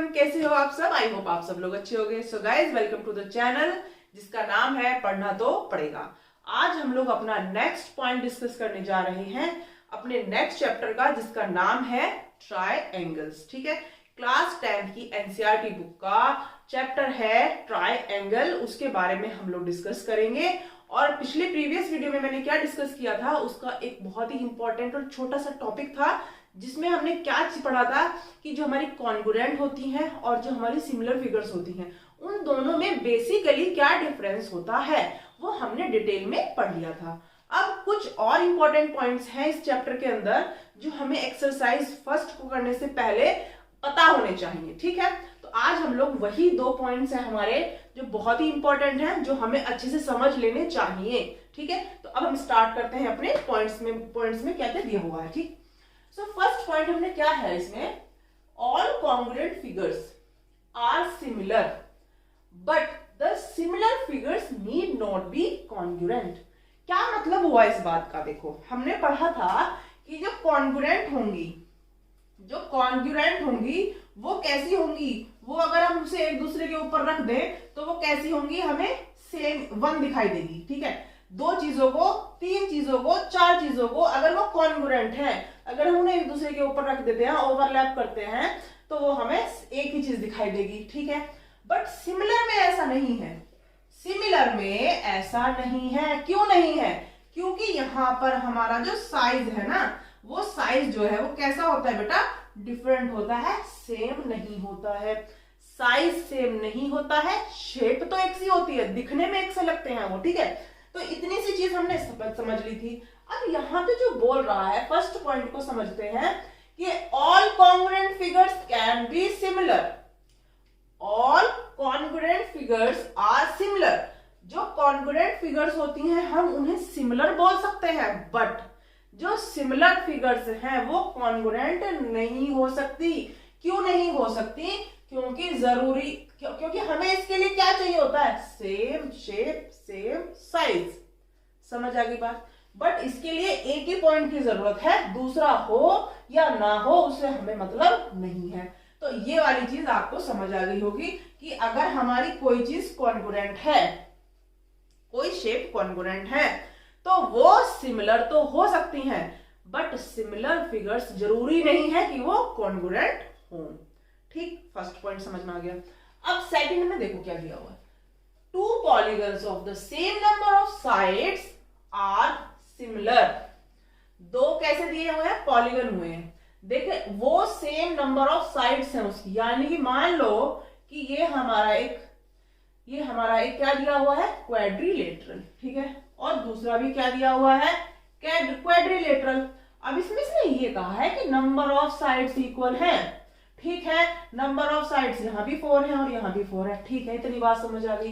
कैसे हो आप सब? आई होप आप सब लोग अच्छे होंगे। So guys, welcome to the channel जिसका नाम है पढ़ना तो पड़ेगा। आज हम लोग अपना नेक्स्ट पॉइंट डिस्कस करने जा रहे हैं अपने नेक्स्ट चैप्टर का, जिसका नाम है ट्राइंगल्स। ठीक है, क्लास 10 की एनसीईआरटी बुक का चैप्टर है ट्राइंगल, उसके बारे में हम लोग डिस्कस करेंगे। और पिछले प्रीवियस वीडियो में मैंने क्या डिस्कस किया था, उसका एक बहुत ही इंपॉर्टेंट और छोटा सा टॉपिक था, जिसमें हमने क्या पढ़ा था कि जो हमारी कॉन्ग्रुएंट होती हैं और जो हमारी सिमिलर फिगर्स होती हैं, उन दोनों में बेसिकली क्या डिफरेंस होता है वो हमने डिटेल में पढ़ लिया था। अब कुछ और इंपॉर्टेंट पॉइंट्स हैं इस चैप्टर के अंदर जो हमें एक्सरसाइज फर्स्ट को करने से पहले पता होने चाहिए। ठीक है, तो आज हम लोग वही 2 पॉइंट्स हैं हमारे जो बहुत ही इंपॉर्टेंट हैं, जो हमें अच्छे से समझ लेने चाहिए। ठीक है, तो अब हम स्टार्ट करते हैं अपने पॉइंट्स में क्या क्या दिया हुआ है। ठीक, सो फर्स्ट पॉइंट हमने क्या है इसमें, all congruent figures are similar but the similar figures need not be congruent. क्या मतलब हुआ इस बात का? देखो, हमने पढ़ा था कि जो कॉन्ग्रुएंट होंगी वो कैसी होंगी, वो अगर हम उसे एक दूसरे के ऊपर रख दें तो वो कैसी होंगी, हमें सेम वन दिखाई देगी। ठीक है, 2 चीजों को, 3 चीजों को, 4 चीजों को अगर वो कॉन्ग्रुएंट है, अगर हम उन्हें एक दूसरे के ऊपर रख देते हैं, ओवरलैप करते हैं, तो वो हमें एक ही चीज दिखाई देगी। ठीक है, बट सिमिलर में ऐसा नहीं है। सिमिलर में ऐसा नहीं है। क्यों नहीं है? क्योंकि यहां पर हमारा जो साइज है ना, वो साइज जो है वो कैसा होता है बेटा, डिफरेंट होता है, सेम नहीं होता है। साइज सेम नहीं होता है, शेप तो एक सी होती है, दिखने में एक से लगते हैं वो। ठीक है, तो इतनी सी चीज हमने समझ ली थी। अब यहाँ पे जो बोल रहा है, फर्स्ट पॉइंट को समझते हैं कि all congruent figures can be similar. All congruent figures are similar. जो कॉन्ग्रुएंट फिगर्स होती हैं हम उन्हें सिमिलर बोल सकते हैं, बट जो सिमिलर फिगर्स हैं वो कॉन्ग्रुएंट नहीं हो सकती। क्यों नहीं हो सकती? क्योंकि हमें इसके लिए क्या चाहिए होता है, सेम शेप सेम साइज। समझ आ गई बात? बट इसके लिए एक ही पॉइंट की जरूरत है, दूसरा हो या ना हो उससे हमें मतलब नहीं है। तो ये वाली चीज आपको समझ आ गई होगी कि अगर हमारी कोई चीज कॉन्ग्रुएंट है, कोई शेप कॉन्ग्रुएंट है, तो वो सिमिलर तो हो सकती हैं, बट सिमिलर फिगर्स जरूरी नहीं है कि वो कॉन्ग्रुएंट हो। ठीक, फर्स्ट पॉइंट समझ में आ गया। अब सेकंड में देखो क्या दिया हुआ है, 2 polygons of the same number of sides are similar। 2 कैसे दिए हुए हैं, पॉलीगन हुए हैं। देखे, वो सेम नंबर ऑफ साइड्स हैं उसकी, यानी कि मान लो कि ये हमारा एक क्या दिया हुआ है, क्वाड्रिलेटरल। ठीक है, और दूसरा भी क्या दिया हुआ है, क्वाड्रिलेटरल। अब इसमें से ये कहा है कि नंबर ऑफ साइड्स इक्वल है। ठीक है, नंबर ऑफ साइड्स यहाँ भी 4 है और यहाँ भी 4 है। ठीक है, इतनी बात समझ आ गई।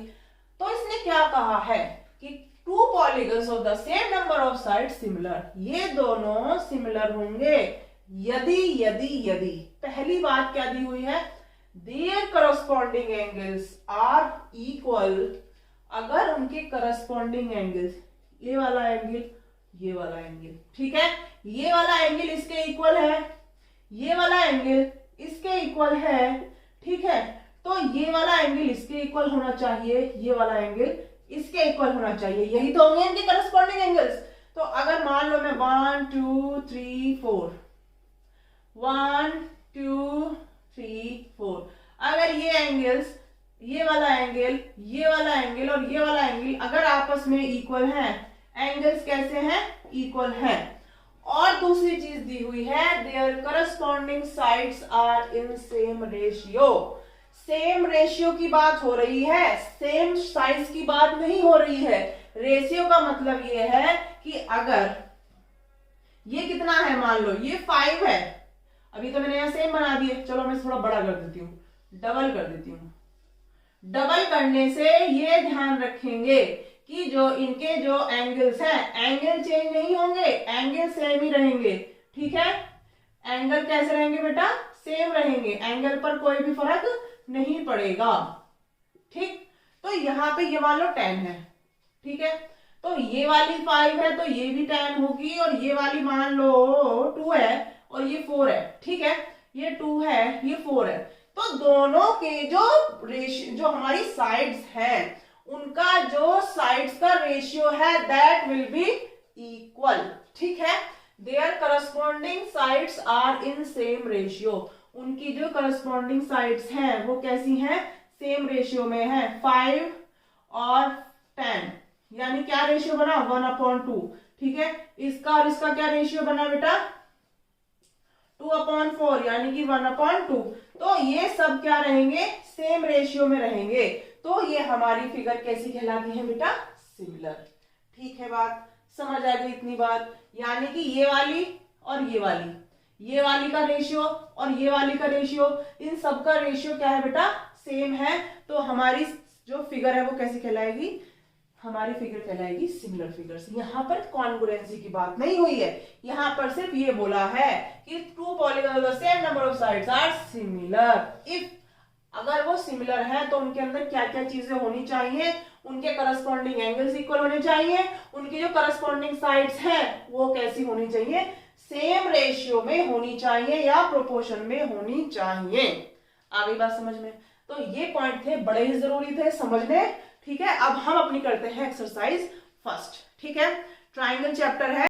तो इसने क्या कहा है कि 2 polygons of the same number of sides similar, ये दोनों सिमिलर होंगे यदि पहली बात क्या दी हुई है, their corresponding angles are equal। अगर उनके करस्पॉन्डिंग एंगल्स, ये वाला एंगल, ये वाला एंगल, ठीक है, ये वाला एंगल इसके इक्वल है, ये वाला एंगल इसके इक्वल है। ठीक है, तो ये वाला एंगल इसके इक्वल होना चाहिए, ये वाला एंगल इसके इक्वल होना चाहिए, यही तो होंगे इनके करस्पॉन्डिंग एंगल्स। तो अगर मान लो मैं 1 2 3 4, 1 2 3 4, अगर ये एंगल्स, ये वाला एंगल, ये वाला एंगल और ये वाला एंगल अगर आपस में इक्वल हैं, एंगल्स कैसे हैं, इक्वल हैं। और दूसरी चीज दी हुई है, their corresponding sides are in same ratio. Same ratio की बात हो रही है, सेम साइज की बात नहीं हो रही है। रेशियो का मतलब ये है कि अगर ये कितना है, मान लो ये 5 है, अभी तो मैंने यहां सेम बना दिए, चलो मैं थोड़ा बड़ा कर देती हूँ, डबल कर देती हूँ। डबल करने से ये ध्यान रखेंगे कि जो इनके जो एंगल्स हैं, एंगल चेंज नहीं होंगे, एंगल सेम ही रहेंगे। ठीक है, एंगल कैसे रहेंगे बेटा, सेम रहेंगे, एंगल पर कोई भी फर्क नहीं पड़ेगा। ठीक, तो यहाँ पे ये मान लो 10 है। ठीक है, तो ये वाली 5 है तो ये भी 10 होगी, और ये वाली मान लो 2 है और ये 4 है। ठीक है, ये 2 है ये 4 है, तो दोनों के जो हमारी साइड्स हैं उनका जो साइड्स का रेशियो है दैट विल बी इक्वल। ठीक है, their corresponding sides are in same ratio, उनकी जो करस्पॉन्डिंग साइड्स हैं वो कैसी हैं, सेम रेशियो में है, 5 और 10, यानी क्या रेशियो बना 1/2। ठीक है, इसका और इसका क्या रेशियो बना बेटा 2/4, यानी कि 1/2। तो ये सब क्या रहेंगे, सेम रेशियो में रहेंगे, तो ये हमारी फिगर कैसी कहलाती है बेटा, सिमिलर। ठीक है, बात समझ आ गई इतनी बात, यानी कि ये वाली और ये वाली का रेशियो और ये वाली का रेशियो, इन सब का रेशियो क्या है बेटा, सेम है, तो हमारी जो फिगर है वो कैसी कहलाएगी, हमारी फिगर कहलाएगी सिमिलर फिगर्स। यहाँ पर कॉन्ग्रुएंसी की बात नहीं हुई है, यहाँ पर सिर्फ ये बोला है कि two polygon of the same number of sides are similar. If अगर वो सिमिलर है तो उनके अंदर क्या क्या चीजें होनी चाहिए, उनके करस्पॉन्डिंग एंगल्स इक्वल होने चाहिए, उनकी जो करस्पॉन्डिंग साइड्स हैं वो कैसी होनी चाहिए, सेम रेशियो में होनी चाहिए या प्रोपोर्शन में होनी चाहिए। आ गई बात समझ में? तो ये पॉइंट थे, बड़े ही जरूरी थे समझने। ठीक है, अब हम अपनी करते हैं एक्सरसाइज फर्स्ट। ठीक है, ट्राइंगल चैप्टर है।